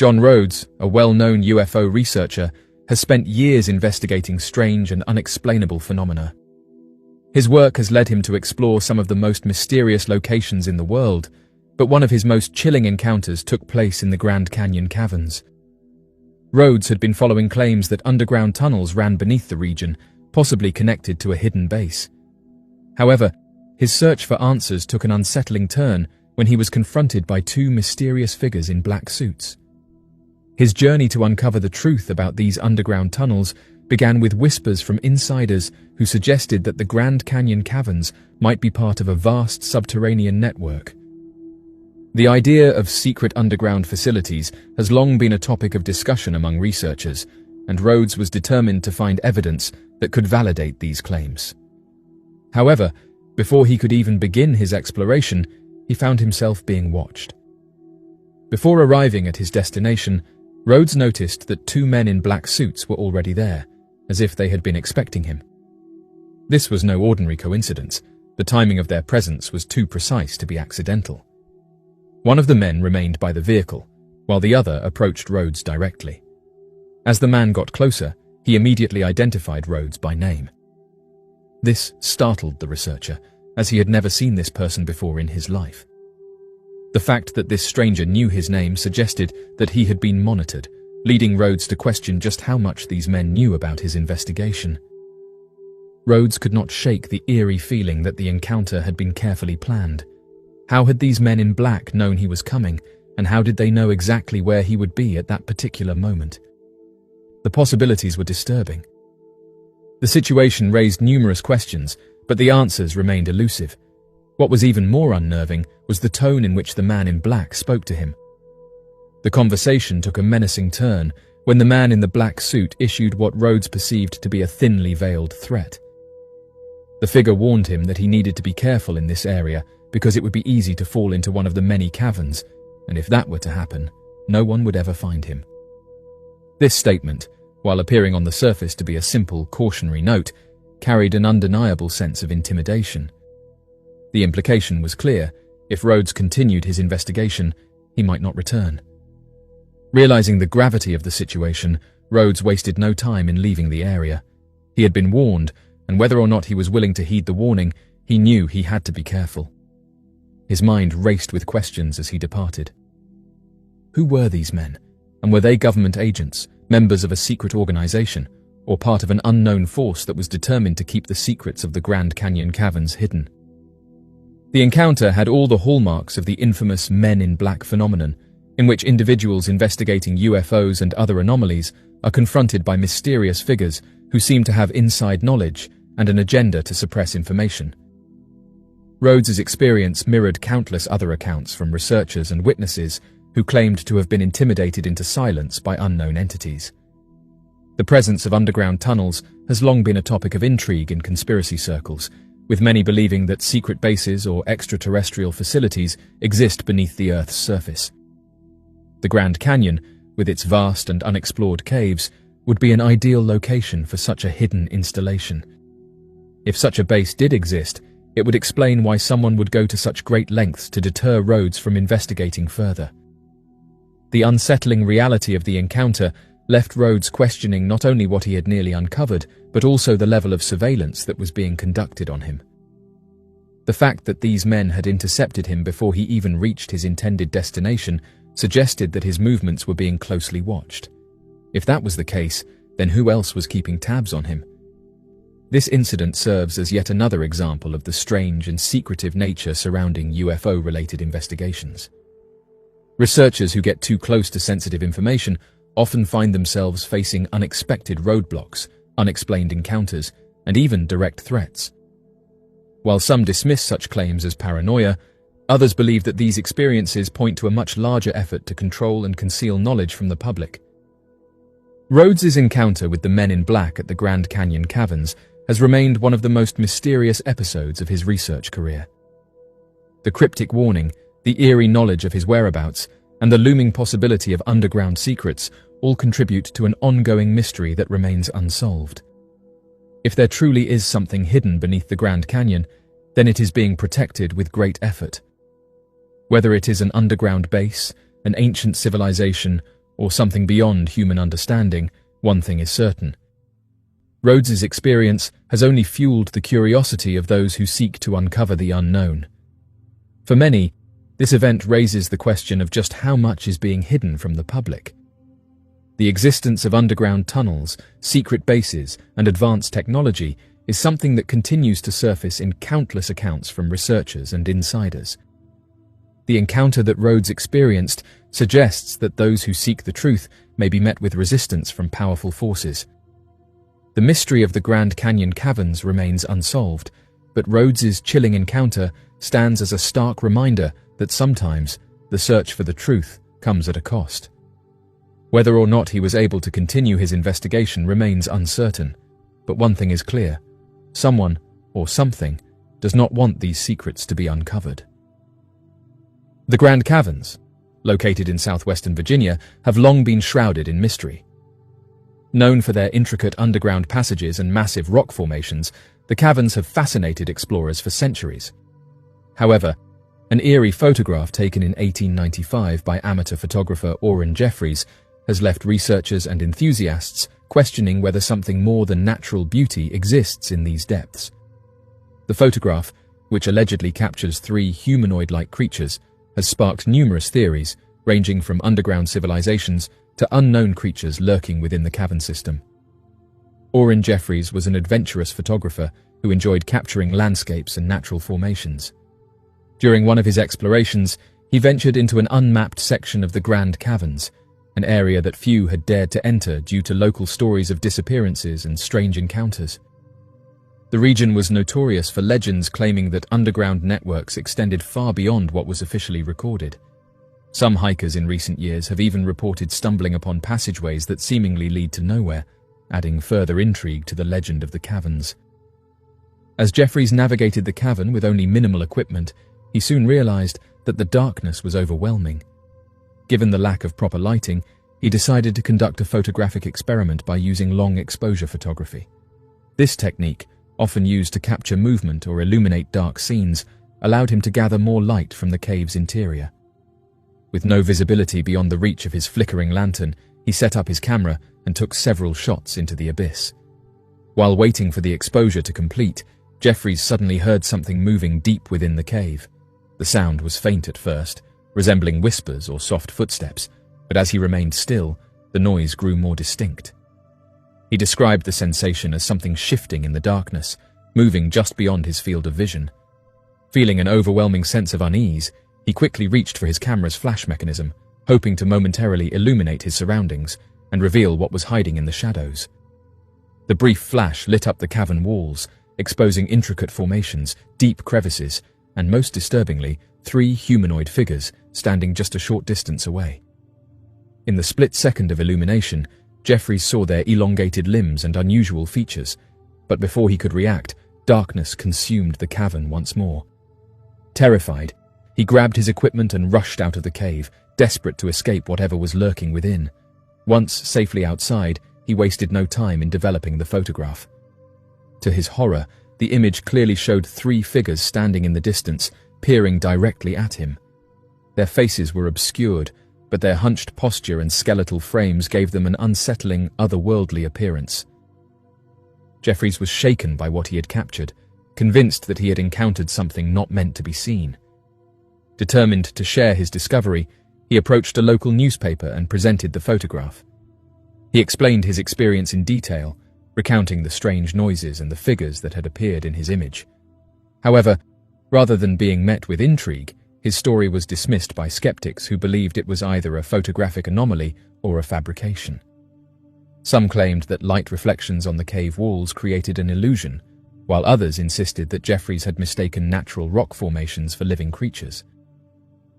John Rhodes, a well-known UFO researcher, has spent years investigating strange and unexplainable phenomena. His work has led him to explore some of the most mysterious locations in the world, but one of his most chilling encounters took place in the Grand Canyon caverns. Rhodes had been following claims that underground tunnels ran beneath the region, possibly connected to a hidden base. However, his search for answers took an unsettling turn when he was confronted by two mysterious figures in black suits. His journey to uncover the truth about these underground tunnels began with whispers from insiders who suggested that the Grand Canyon caverns might be part of a vast subterranean network. The idea of secret underground facilities has long been a topic of discussion among researchers, and Rhodes was determined to find evidence that could validate these claims. However, before he could even begin his exploration, he found himself being watched. Before arriving at his destination, Rhodes noticed that two men in black suits were already there, as if they had been expecting him. This was no ordinary coincidence. The timing of their presence was too precise to be accidental. One of the men remained by the vehicle, while the other approached Rhodes directly. As the man got closer, he immediately identified Rhodes by name. This startled the researcher, as he had never seen this person before in his life. The fact that this stranger knew his name suggested that he had been monitored, leading Rhodes to question just how much these men knew about his investigation. Rhodes could not shake the eerie feeling that the encounter had been carefully planned. How had these men in black known he was coming, and how did they know exactly where he would be at that particular moment? The possibilities were disturbing. The situation raised numerous questions, but the answers remained elusive. What was even more unnerving was the tone in which the man in black spoke to him. The conversation took a menacing turn when the man in the black suit issued what Rhodes perceived to be a thinly veiled threat. The figure warned him that he needed to be careful in this area because it would be easy to fall into one of the many caverns, and if that were to happen, no one would ever find him. This statement, while appearing on the surface to be a simple cautionary note, carried an undeniable sense of intimidation. The implication was clear: if Rhodes continued his investigation, he might not return. Realizing the gravity of the situation, Rhodes wasted no time in leaving the area. He had been warned, and whether or not he was willing to heed the warning, he knew he had to be careful. His mind raced with questions as he departed. Who were these men, and were they government agents, members of a secret organization, or part of an unknown force that was determined to keep the secrets of the Grand Canyon caverns hidden? The encounter had all the hallmarks of the infamous Men in Black phenomenon, in which individuals investigating UFOs and other anomalies are confronted by mysterious figures who seem to have inside knowledge and an agenda to suppress information. Rhodes's experience mirrored countless other accounts from researchers and witnesses who claimed to have been intimidated into silence by unknown entities. The presence of underground tunnels has long been a topic of intrigue in conspiracy circles, with many believing that secret bases or extraterrestrial facilities exist beneath the Earth's surface. The Grand Canyon, with its vast and unexplored caves, would be an ideal location for such a hidden installation. If such a base did exist, it would explain why someone would go to such great lengths to deter Rhodes from investigating further. The unsettling reality of the encounter left Rhodes questioning not only what he had nearly uncovered, but also the level of surveillance that was being conducted on him. The fact that these men had intercepted him before he even reached his intended destination suggested that his movements were being closely watched. If that was the case, then who else was keeping tabs on him? This incident serves as yet another example of the strange and secretive nature surrounding UFO-related investigations. Researchers who get too close to sensitive information often find themselves facing unexpected roadblocks, unexplained encounters, and even direct threats. While some dismiss such claims as paranoia, others believe that these experiences point to a much larger effort to control and conceal knowledge from the public. Rhodes's encounter with the Men in Black at the Grand Canyon caverns has remained one of the most mysterious episodes of his research career. The cryptic warning, the eerie knowledge of his whereabouts, and the looming possibility of underground secrets all contribute to an ongoing mystery that remains unsolved. If there truly is something hidden beneath the Grand Canyon, then it is being protected with great effort. Whether it is an underground base, an ancient civilization, or something beyond human understanding, one thing is certain. Rhodes's experience has only fueled the curiosity of those who seek to uncover the unknown. For many, this event raises the question of just how much is being hidden from the public. The existence of underground tunnels, secret bases, and advanced technology is something that continues to surface in countless accounts from researchers and insiders. The encounter that Rhodes experienced suggests that those who seek the truth may be met with resistance from powerful forces. The mystery of the Grand Canyon caverns remains unsolved, but Rhodes's chilling encounter stands as a stark reminder that sometimes the search for the truth comes at a cost. Whether or not he was able to continue his investigation remains uncertain, but one thing is clear: someone, or something, does not want these secrets to be uncovered. The Grand Caverns, located in southwestern Virginia, have long been shrouded in mystery. Known for their intricate underground passages and massive rock formations, the caverns have fascinated explorers for centuries. However, an eerie photograph taken in 1895 by amateur photographer Orrin Jeffries has left researchers and enthusiasts questioning whether something more than natural beauty exists in these depths. The photograph, which allegedly captures 3 humanoid-like creatures, has sparked numerous theories, ranging from underground civilizations to unknown creatures lurking within the cavern system. Orrin Jeffries was an adventurous photographer who enjoyed capturing landscapes and natural formations. During one of his explorations, he ventured into an unmapped section of the Grand Caverns, an area that few had dared to enter due to local stories of disappearances and strange encounters. The region was notorious for legends claiming that underground networks extended far beyond what was officially recorded. Some hikers in recent years have even reported stumbling upon passageways that seemingly lead to nowhere, adding further intrigue to the legend of the caverns. As Jeffries navigated the cavern with only minimal equipment, he soon realized that the darkness was overwhelming. Given the lack of proper lighting, he decided to conduct a photographic experiment by using long-exposure photography. This technique, often used to capture movement or illuminate dark scenes, allowed him to gather more light from the cave's interior. With no visibility beyond the reach of his flickering lantern, he set up his camera and took several shots into the abyss. While waiting for the exposure to complete, Jeffries suddenly heard something moving deep within the cave. The sound was faint at first, resembling whispers or soft footsteps, but as he remained still, the noise grew more distinct. He described the sensation as something shifting in the darkness, moving just beyond his field of vision. Feeling an overwhelming sense of unease, he quickly reached for his camera's flash mechanism, hoping to momentarily illuminate his surroundings and reveal what was hiding in the shadows. The brief flash lit up the cavern walls, exposing intricate formations, deep crevices, and most disturbingly, 3 humanoid figures standing just a short distance away. In the split second of illumination, Jeffries saw their elongated limbs and unusual features, but before he could react, darkness consumed the cavern once more. Terrified, he grabbed his equipment and rushed out of the cave, desperate to escape whatever was lurking within. Once safely outside, he wasted no time in developing the photograph. To his horror, the image clearly showed 3 figures standing in the distance, peering directly at him. Their faces were obscured, but their hunched posture and skeletal frames gave them an unsettling, otherworldly appearance. Jeffries was shaken by what he had captured, convinced that he had encountered something not meant to be seen. Determined to share his discovery, he approached a local newspaper and presented the photograph. He explained his experience in detail, recounting the strange noises and the figures that had appeared in his image. However, rather than being met with intrigue, his story was dismissed by skeptics who believed it was either a photographic anomaly or a fabrication. Some claimed that light reflections on the cave walls created an illusion, while others insisted that Jeffries had mistaken natural rock formations for living creatures.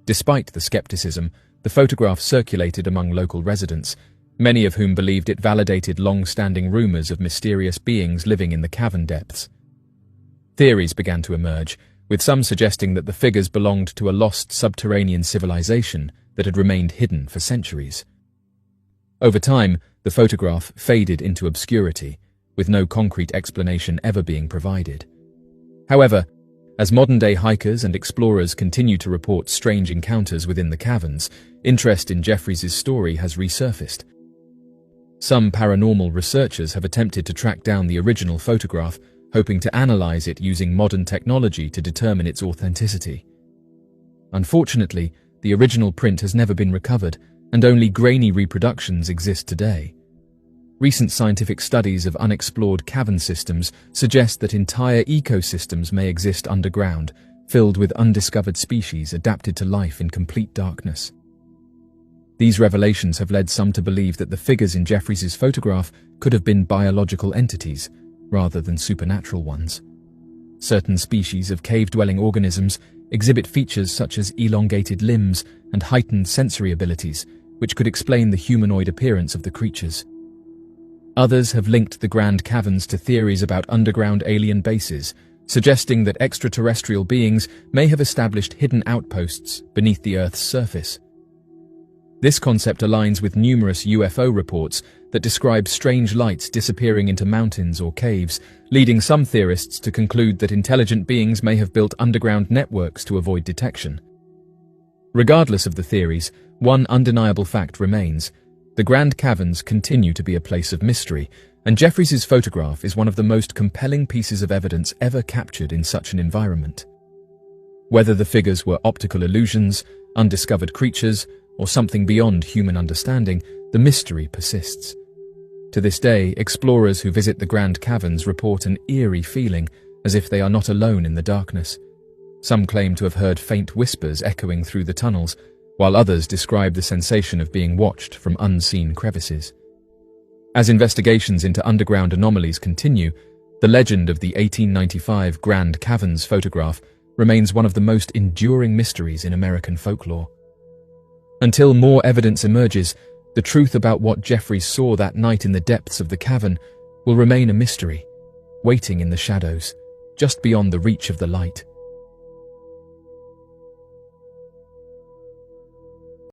Despite the skepticism, the photograph circulated among local residents, many of whom believed it validated long-standing rumors of mysterious beings living in the cavern depths. Theories began to emerge, with some suggesting that the figures belonged to a lost subterranean civilization that had remained hidden for centuries. Over time, the photograph faded into obscurity, with no concrete explanation ever being provided. However, As modern-day hikers and explorers continue to report strange encounters within the caverns, interest in Jeffries' story has resurfaced. Some paranormal researchers have attempted to track down the original photograph, hoping to analyze it using modern technology to determine its authenticity. Unfortunately, the original print has never been recovered, and only grainy reproductions exist today. Recent scientific studies of unexplored cavern systems suggest that entire ecosystems may exist underground, filled with undiscovered species adapted to life in complete darkness. These revelations have led some to believe that the figures in Jeffries' photograph could have been biological entities, rather than supernatural ones. Certain species of cave-dwelling organisms exhibit features such as elongated limbs and heightened sensory abilities, which could explain the humanoid appearance of the creatures. Others have linked the Grand Caverns to theories about underground alien bases, suggesting that extraterrestrial beings may have established hidden outposts beneath the Earth's surface. This concept aligns with numerous UFO reports that describe strange lights disappearing into mountains or caves, leading some theorists to conclude that intelligent beings may have built underground networks to avoid detection. Regardless of the theories, one undeniable fact remains: the Grand Caverns continue to be a place of mystery, and Jeffries' photograph is one of the most compelling pieces of evidence ever captured in such an environment. Whether the figures were optical illusions, undiscovered creatures, or something beyond human understanding, the mystery persists. To this day, explorers who visit the Grand Caverns report an eerie feeling, as if they are not alone in the darkness. Some claim to have heard faint whispers echoing through the tunnels, while others describe the sensation of being watched from unseen crevices. As investigations into underground anomalies continue, the legend of the 1895 Grand Caverns photograph remains one of the most enduring mysteries in American folklore. Until more evidence emerges, the truth about what Jeffries saw that night in the depths of the cavern will remain a mystery, waiting in the shadows, just beyond the reach of the light.